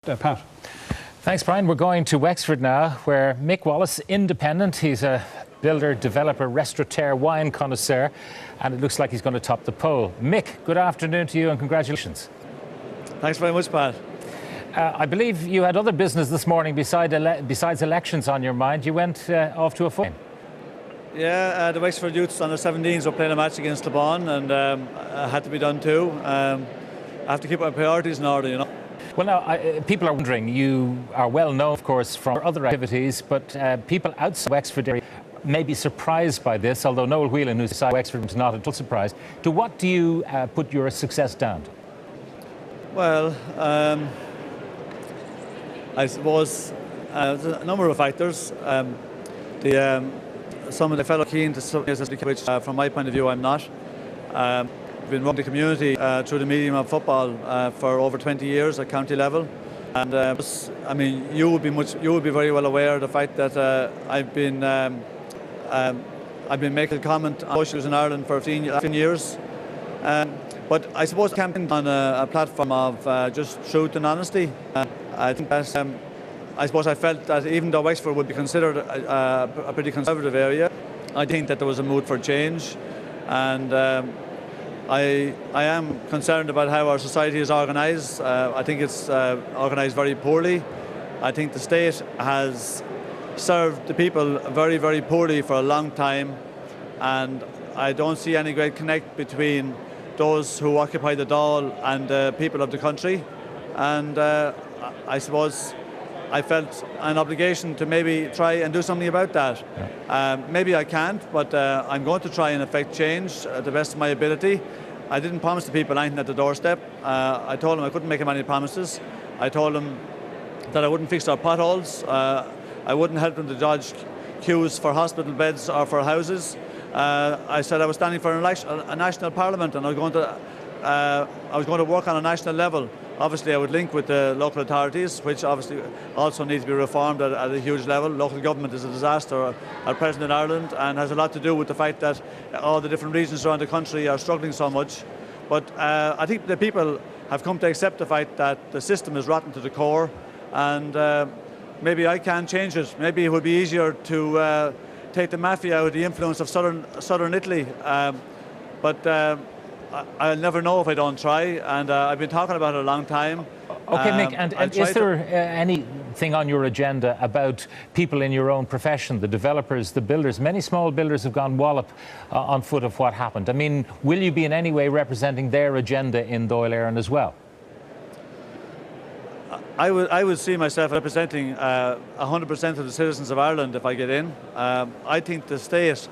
Pat. Thanks, Brian. We're going to Wexford now, where Mick Wallace, independent, he's a builder, developer, restaurateur, wine connoisseur, and it looks like he's going to top the poll. Mick, good afternoon to you and congratulations. Thanks very much, Pat. I believe you had other business this morning besides elections on your mind. You went off to a football game. Yeah, the Wexford Youths under 17s were playing a match against Le Bon, and had to be done too. I have to keep my priorities in order, you know. Well, now, people are wondering, you are well known, of course, from other activities, but people outside Wexford area may be surprised by this, although Noel Whelan, who's inside Wexford, was not at all surprised. To what do you put your success down to? Well, I suppose there's a number of factors. Some of the fellow keen to which, from my point of view, I'm not. Been running the community through the medium of football for over 20 years at county level, and I mean, you would be very well aware of the fact that I've been making a comment on issues in Ireland for 15 years. But I suppose campaigning on a platform of just truth and honesty. I think that I suppose I felt that even though Wexford would be considered a pretty conservative area, I think that there was a mood for change, and I am concerned about how our society is organised. I think it's organised very poorly. I think the state has served the people very, very poorly for a long time, and I don't see any great connect between those who occupy the Dáil and the people of the country. And I suppose I felt an obligation to maybe try and do something about that. Maybe I can't, but I'm going to try and effect change at the best of my ability. I didn't promise the people anything at the doorstep. I told them I couldn't make them any promises. I told them that I wouldn't fix their potholes. I wouldn't help them to dodge queues for hospital beds or for houses. I said I was standing for a national parliament, and I was going to work on a national level. Obviously, I would link with the local authorities, which obviously also need to be reformed at a huge level. Local government is a disaster at present in Ireland, and has a lot to do with the fact that all the different regions around the country are struggling so much. But I think the people have come to accept the fact that the system is rotten to the core, and maybe I can change it. Maybe it would be easier to take the mafia out of the influence of southern Italy. But I'll never know if I don't try, and I've been talking about it a long time. Okay, Mick, and is there anything on your agenda about people in your own profession, the developers, the builders? Many small builders have gone wallop on foot of what happened. I mean, will you be in any way representing their agenda in Dáil Éireann as well? I would see myself representing 100% of the citizens of Ireland if I get in. I think the state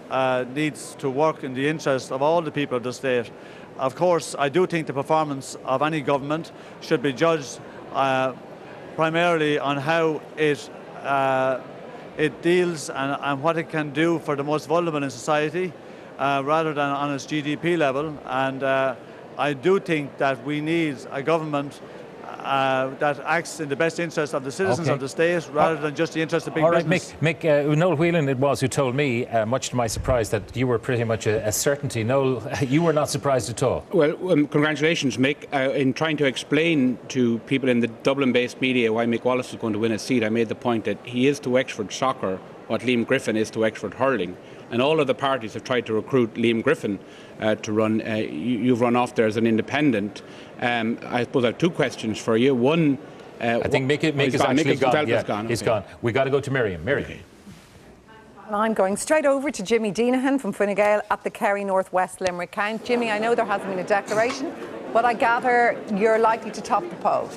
needs to work in the interest of all the people of the state. Of course, I do think the performance of any government should be judged primarily on how it deals and what it can do for the most vulnerable in society, rather than on its GDP level. And I do think that we need a government that acts in the best interest of the citizens of the state, rather than just the interest of big business. Mick, Noel Whelan it was who told me, much to my surprise, that you were pretty much a certainty. Noel, you were not surprised at all. Well, congratulations, Mick. In trying to explain to people in the Dublin-based media why Mick Wallace was going to win a seat, I made the point that he is to Wexford soccer what Liam Griffin is to Wexford hurling. And all of the parties have tried to recruit Liam Griffin to run. You've run off there as an independent. I suppose I have two questions for you. One, I think Mick is actually gone. Yeah, gone. He's gone. We've got to go to Miriam. Miriam. And I'm going straight over to Jimmy Deenahan from Fine Gael at the Kerry North West Limerick count. Jimmy, I know there hasn't been a declaration, but I gather you're likely to top the poll.